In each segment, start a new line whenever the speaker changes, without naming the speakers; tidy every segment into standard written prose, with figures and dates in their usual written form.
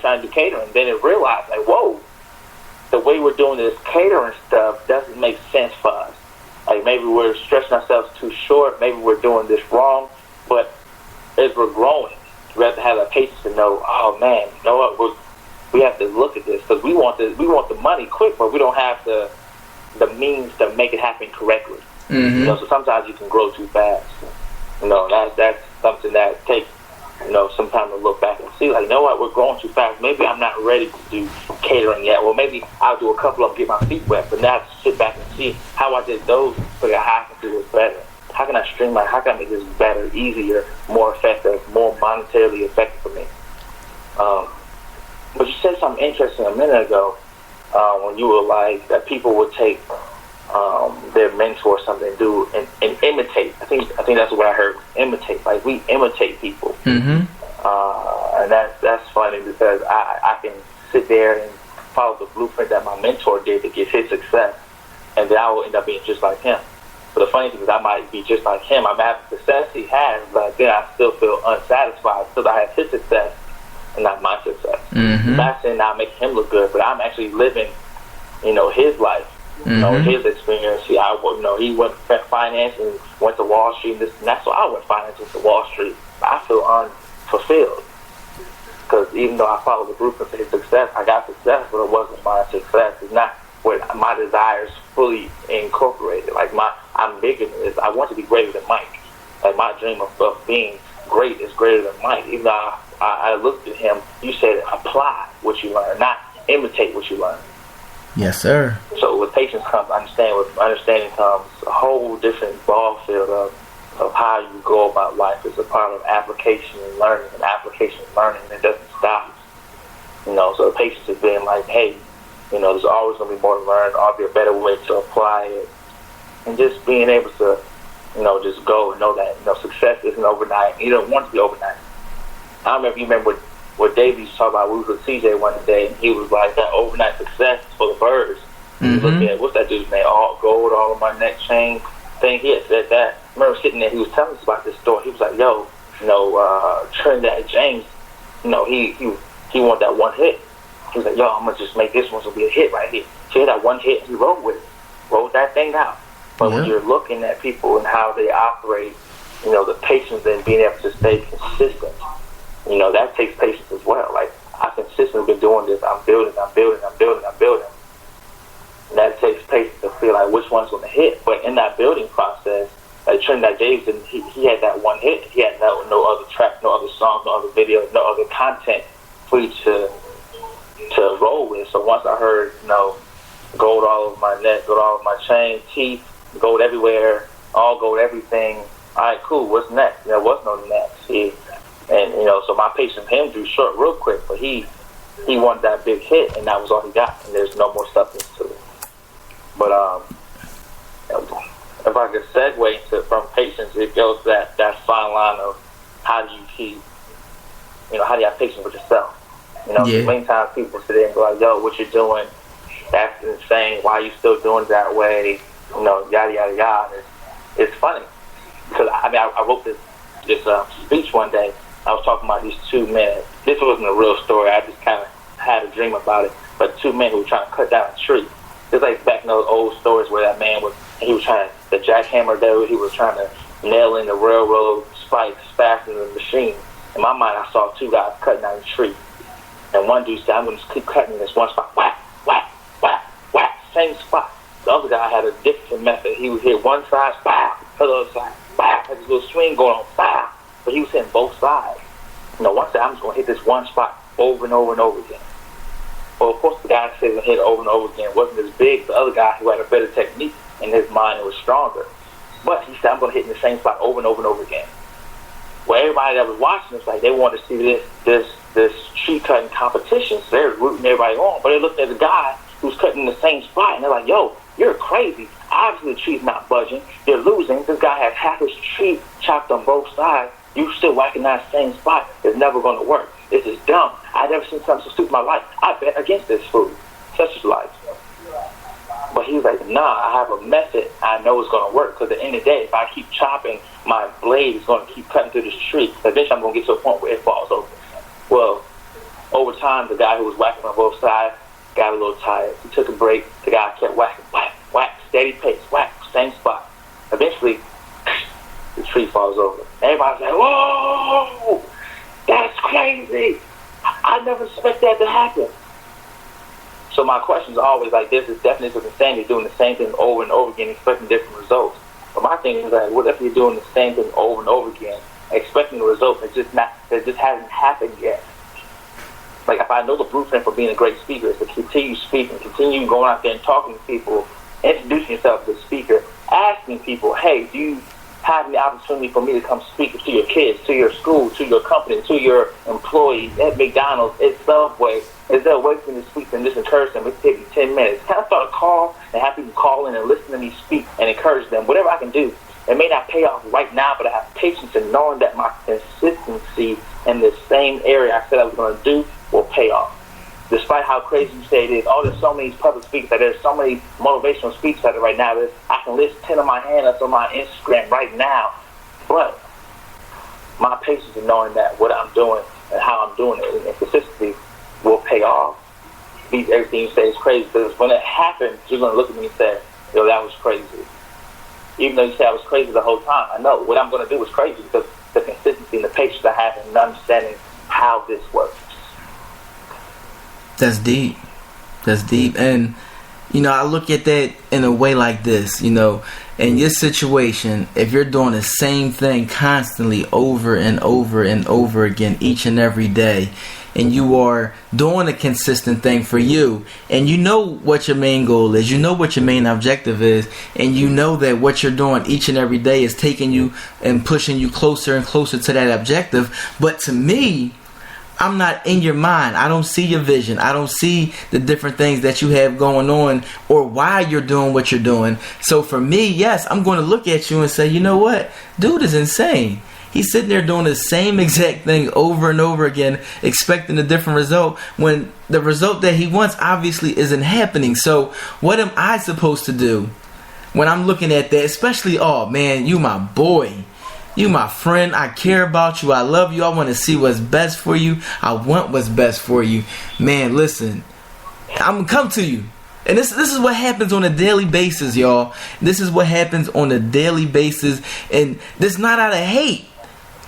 trying to do catering. Then it realized, like, whoa, the way we're doing this catering stuff doesn't make sense for us. Like, maybe we're stretching ourselves too short. Maybe we're doing this wrong. But as we're growing, we have to have the patience to know, oh, man, you know what, we have to look at this, because we want the money quick, but we don't have the means to make it happen correctly.
Mm-hmm.
You know, so sometimes you can grow too fast. You know, that's something that takes, you know, some time to look back and see, like, you know what, we're growing too fast. Maybe I'm not ready to do catering yet. Well, maybe I'll do a couple of them, get my feet wet, but now I have to sit back and see how I did those, figure out how I can do this better. How can I streamline? How can I make this better, easier, more effective, more monetarily effective for me? But you said something interesting a minute ago when you were like that people would take their mentor or something and do and imitate. I think that's what I heard. Imitate, like we imitate people,
Mm-hmm.
And that's funny because I can sit there and follow the blueprint that my mentor did to get his success, and then I will end up being just like him. But the funny thing is, I might be just like him. I might have the success he has, but then I still feel unsatisfied because I have his success and not my success.
Mm-hmm.
Not saying I'm making him look good, but I'm actually living, you know, his life.
Mm-hmm.
You know, his experience. He went finance and went to Wall Street, and that's why I went finance to Wall Street. I feel unfulfilled because even though I followed the blueprint for his success, I got success, but it wasn't my success. It's not where my desires fully incorporated. Like I'm bigger than this. I want to be greater than Mike. Like my dream of being great is greater than Mike. Even though I looked at him, you said apply what you learn, not imitate what you learn.
Yes, sir.
So with patience comes understanding. With understanding comes a whole different ball field of how you go about life. It's a part of application and learning, and application and learning, and it doesn't stop. You know, so patience is being like, hey, you know, there's always going to be more to learn. There'll be a better way to apply it, and just being able to, you know, just go and know that, you know, success isn't overnight. You don't want to be overnight. I don't know if you remember what Davey was talking about. We was with CJ one day, and he was like, that overnight success is for the birds.
Mm-hmm.
Looking at, what's that dude's name? All gold, all of my neck chain thing. He had said that. I remember sitting there, he was telling us about this story. He was like, yo, you know, Trinidad James, you know, he wanted that one hit. He was like, yo, I'm going to just make this one to be a hit right here. So he had that one hit, and he rolled with it. Rolled that thing out. But when you're looking at people and how they operate, you know, the patience and being able to stay consistent, you know, that takes patience as well. Like, I've consistently been doing this. I'm building. And that takes patience to feel like which one's going to hit. But in that building process, like Trinidad James, he had that one hit. He had no other track, no other songs, no other videos, no other content for you to roll with. So once I heard, you know, gold all over my neck, gold all over my chain, teeth, gold everywhere, all gold everything. All right, cool. What's next? There was no next. And, you know, so my patience with him drew short real quick, but he wanted that big hit, and that was all he got, and there's no more substance to it. But if I could segue from patience, it goes that fine line of how do you keep, you know, how do you have patience with yourself? You know, many times people sit there and go like, yo, what you're doing, that's insane. Why are you still doing it that way? You know, yada, yada, yada. It's funny. Because, I mean, I wrote this speech one day. I was talking about these two men. This wasn't a real story. I just kind of had a dream about it. But two men who were trying to cut down a tree. It's like back in those old stories where that man he was trying to, the jackhammer there, he was trying to nail in the railroad spikes faster than the machine. In my mind, I saw two guys cutting down a tree. And one dude said, I'm going to keep cutting this one spot. Whack, whack, whack, whack. Same spot. The other guy had a different method. He would hit one side, pow, the other side, pow. Had this little swing going on, pow. But he was hitting both sides. You know, one side, I'm just going to hit this one spot over and over and over again. Well, of course, the guy that said he hit it over and over again wasn't as big. The other guy who had a better technique in his mind was stronger. But he said, I'm going to hit in the same spot over and over and over again. Well, everybody that was watching was like, they wanted to see this tree cutting competition, so they were rooting everybody on. But they looked at the guy who's cutting the same spot, and they're like, yo, you're crazy. Obviously, the tree's not budging. You're losing. This guy has half his tree chopped on both sides. You still whacking that same spot. It's never going to work. This is dumb. I've never seen something so stupid in my life. I bet against this food. Such is life. But he was like, nah, I have a method I know it's going to work. Because at the end of the day, if I keep chopping, my blade is going to keep cutting through this tree. Eventually, I'm going to get to a point where it falls over. Well, over time, time, the guy who was whacking on both sides got a little tired. He took a break. The guy kept whacking, whack, whack, steady pace, whack, same spot. Eventually, the tree falls over. Everybody's like, whoa, that's crazy. I never expect that to happen. So my questions are always like, there's this definition of insanity, doing the same thing over and over again, expecting different results. But my thing is like, what if you're doing the same thing over and over again, expecting the result that just hasn't happened yet? Like, if I know the blueprint for being a great speaker is to continue speaking, continue going out there and talking to people, introducing yourself as a speaker, asking people, hey, do you have the opportunity for me to come speak to your kids, to your school, to your company, to your employees, at McDonald's, at Subway? Is there a way for me to speak and just encourage them? It takes me 10 minutes. Kind of start a call and have people call in and listen to me speak and encourage them. Whatever I can do. It may not pay off right now, but I have patience in knowing that my consistency in the same area I said I was going to do will pay off. Despite how crazy you say it is, there's so many public speakers, there's so many motivational speakers out there right now. I can list 10 of my hand-ups on my Instagram right now. But my patience in knowing that what I'm doing and how I'm doing it and consistency will pay off. Everything you say is crazy, because when it happens, you're going to look at me and say, yo, that was crazy. Even though you say I was crazy the whole time, I know what I'm going to do is crazy because the consistency and the patience I have in understanding how this works.
That's deep. That's deep. And, I look at that in a way like this, in your situation, if you're doing the same thing constantly over and over and over again each and every day, and you are doing a consistent thing for you, and you know what your main goal is, you know what your main objective is, and you know that what you're doing each and every day is taking you and pushing you closer and closer to that objective. But to me, I'm not in your mind. I don't see your vision. I don't see the different things that you have going on or why you're doing what you're doing. So for me, yes, I'm going to look at you and say, you know what? Dude is insane. He's sitting there doing the same exact thing over and over again, expecting a different result when the result that he wants obviously isn't happening. So what am I supposed to do when I'm looking at that? Especially, oh man, you my boy. You my friend. I care about you. I love you. I want to see what's best for you. I want what's best for you. Man, listen, I'm going to come to you. And this is what happens on a daily basis, y'all. This is what happens on a daily basis. And this not out of hate.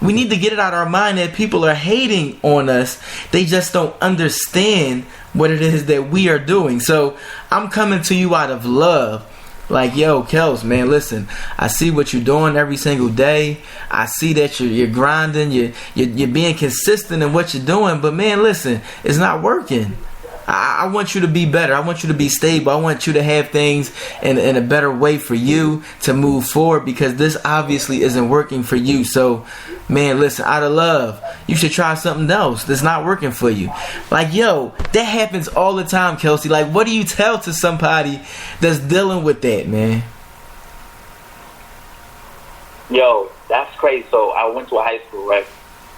We need to get it out of our mind that people are hating on us. They just don't understand what it is that we are doing. So I'm coming to you out of love. Like, yo, Kels, man, listen, I see what you're doing every single day. I see that you're grinding, you're being consistent in what you're doing. But, man, listen, it's not working. I want you to be better. I want you to be stable. I want you to have things in a better way for you to move forward, because this obviously isn't working for you. So, man, listen, out of love, you should try something else that's not working for you. Like, yo, that happens all the time, Kelsey. Like, what do you tell to somebody that's dealing with that, man?
Yo, that's crazy. So I went to a high school, right?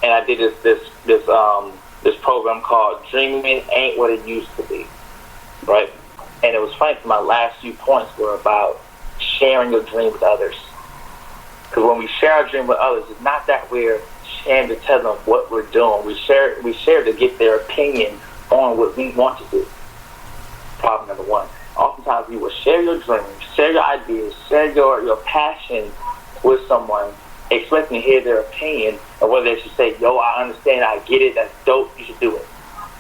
And I did this program called Dreaming Ain't What It Used to Be, right? And it was funny, my last few points were about sharing your dream with others. Because when we share our dream with others, it's not that we're sharing to tell them what we're doing. We share to get their opinion on what we want to do. Problem number one. Oftentimes you will share your dreams, share your ideas, share your passion with someone, expecting to hear their opinion, or whether they should say, yo, I understand, I get it, that's dope, you should do it.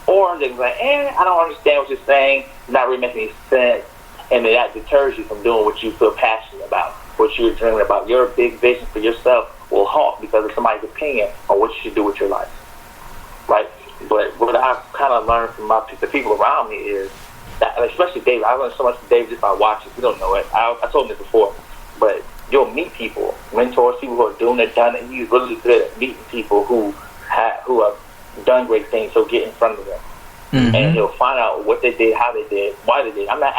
Or they're like, I don't understand what you're saying, it's not really making any sense, and that deters you from doing what you feel passionate about, what you're dreaming about. Your big vision for yourself will halt because of somebody's opinion on what you should do with your life, right? But what I've kind of learned from the people around me is that, especially David, I learned so much from David just by watching. You don't know it. I told him this before, but you'll meet people, mentors, people who are doing it, done it. He's really good at meeting people who have done great things. So get in front of them, and he'll find out what they did, how they did, why they did. I'm not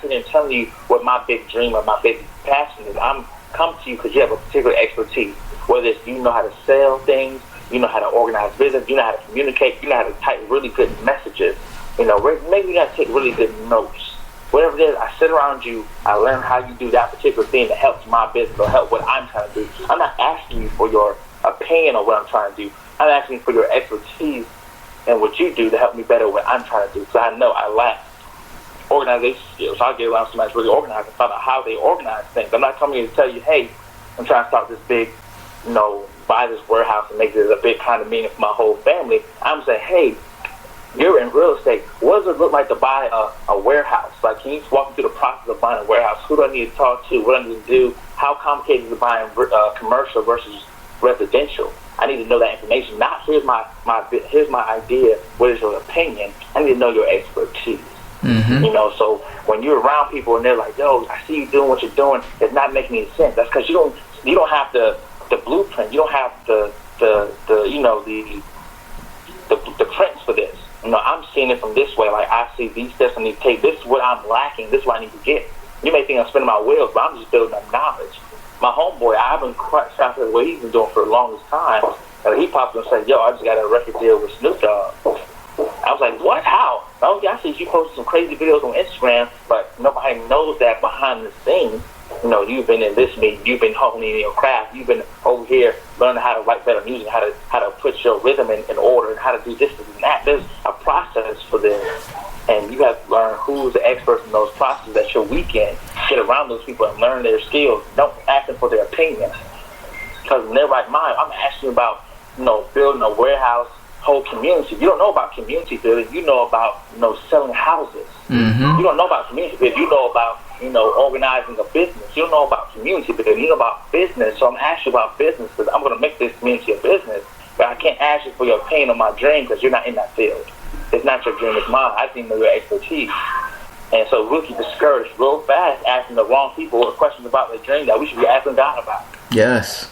sitting there telling you what my big dream or my big passion is. I'm come to you because you have a particular expertise. Whether it's you know how to sell things, you know how to organize business, you know how to communicate, you know how to type really good messages. Maybe you got to take really good notes. Whatever it is, I sit around you, I learn how you do that particular thing that helps my business or help what I'm trying to do. I'm not asking you for your opinion on what I'm trying to do. I'm asking for your expertise and what you do to help me better what I'm trying to do. So I know I lack organization skills. So I'll get around somebody that's really organized and find out how they organize things. I'm not coming here to tell you, hey, I'm trying to start this big, buy this warehouse and make it a big kind of meaning for my whole family. I'm saying, hey, you're in real estate. What does it look like to buy a warehouse? Like, can you just walk me through the process of buying a warehouse? Who do I need to talk to? What do I need to do? How complicated is it buying commercial versus residential? I need to know that information. Not here's my idea. What is your opinion? I need to know your expertise.
Mm-hmm.
So when you're around people and they're like, "Yo, I see you doing what you're doing," it's not making any sense. That's because you don't have the blueprint. You don't have the prints for this. I'm seeing it from this way. Like, I see these steps I need to take. This is what I'm lacking. This is what I need to get. You may think I'm spinning my wheels, but I'm just building up knowledge. My homeboy, I've been quite shocked at what he's been doing for the longest time. And he popped up and said, "Yo, I just got a record deal with Snoop Dogg." I was like, "What? How?" "Oh, yeah, I see you posted some crazy videos on Instagram, but nobody knows that behind the scenes, you've been in this meeting, you've been honing in your craft, you've been over here learning how to write better music, how to put your rhythm in order, and how to do this and that. There's a process for this, and you have to learn who's the experts in those processes that you're weak in. Get around those people and learn their skills. Don't ask them for their opinions, because in their right mind, I'm asking you about building a warehouse, whole community. You don't know about community building. You know about selling houses.
Mm-hmm.
You don't know about community building. You know about organizing a business. You don't know about community building. You know about business. So I'm asking you about business because I'm going to make this community a business. But I can't ask you for your opinion on my dream because you're not in that field. It's not your dream. It's mine. I didn't know your expertise. And so we'll get discouraged real fast asking the wrong people questions about their dream that we should be asking God about.
Yes.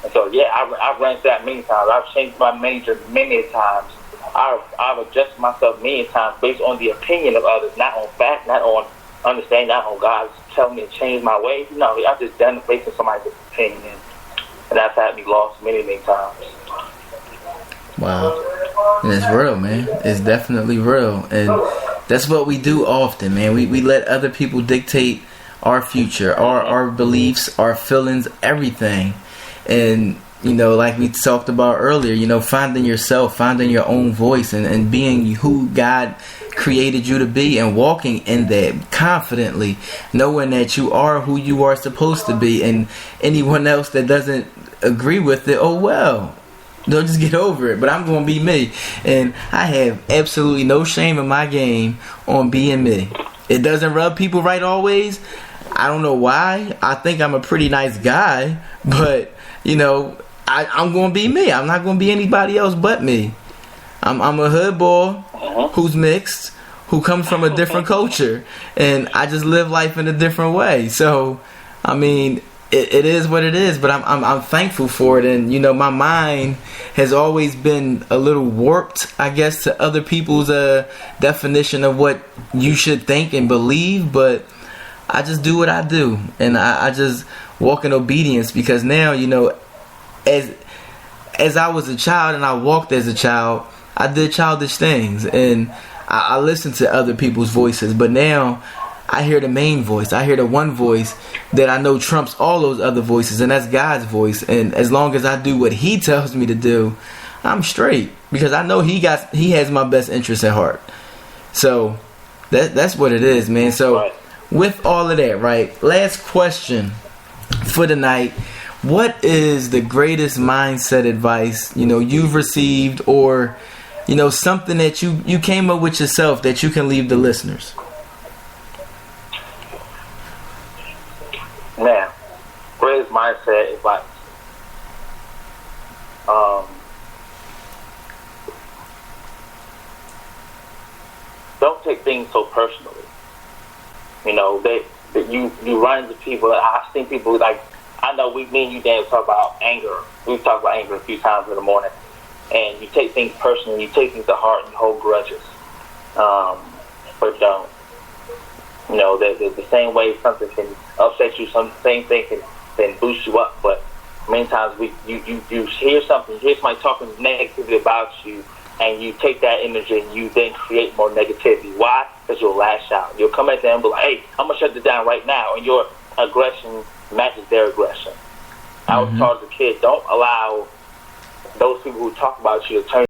And so, yeah, I've ran that many times. I've changed my major many times. I've adjusted myself many times based on the opinion of others, not on fact, not on understanding, not on God telling me to change my ways. No, I've just done it based on somebody's opinion. And that's had me lost many, many times.
Wow. And it's real, man. It's definitely real. And that's what we do often, man. We let other people dictate our future, our beliefs, our feelings, everything. And like we talked about earlier, finding yourself, finding your own voice, and being who God created you to be, and walking in that confidently, knowing that you are who you are supposed to be, and anyone else that doesn't agree with it, oh well, they'll just get over it. But I'm going to be me, and I have absolutely no shame in my game on being me. It doesn't rub people right always. I don't know why. I think I'm a pretty nice guy, but I'm going to be me. I'm not going to be anybody else but me. I'm a hood boy who's mixed, who comes from a different culture, and I just live life in a different way. So, I mean, it is what it is, but I'm thankful for it. And my mind has always been a little warped, I guess, to other people's definition of what you should think and believe. But I just do what I do, and I just walk in obedience, because now, as I was a child and I walked as a child, I did childish things, and I listened to other people's voices. But now I hear the main voice. I hear the one voice that I know trumps all those other voices, and that's God's voice. And as long as I do what He tells me to do, I'm straight, because I know He has my best interest at heart. So that's what it is, man. So with all of that, right? Last question for the night. What is the greatest mindset advice you've received, or something that you came up with yourself that you can leave the listeners?
Man, greatest mindset advice. Don't take things so personally. That you run into people. I've seen people like, I know me and you, Dan, talk about anger. We've talked about anger a few times in the morning. And you take things personally, you take things to heart, and you hold grudges. But don't. The same way something can upset you, some same thing can boost you up. But many times you hear something, you hear somebody talking negatively about you, and you take that energy and you then create more negativity. Why? Because you'll lash out. You'll come at them and be like, "Hey, I'm going to shut this down right now." And your aggression matches their aggression. I was taught as a kid, don't allow those people who talk about you turn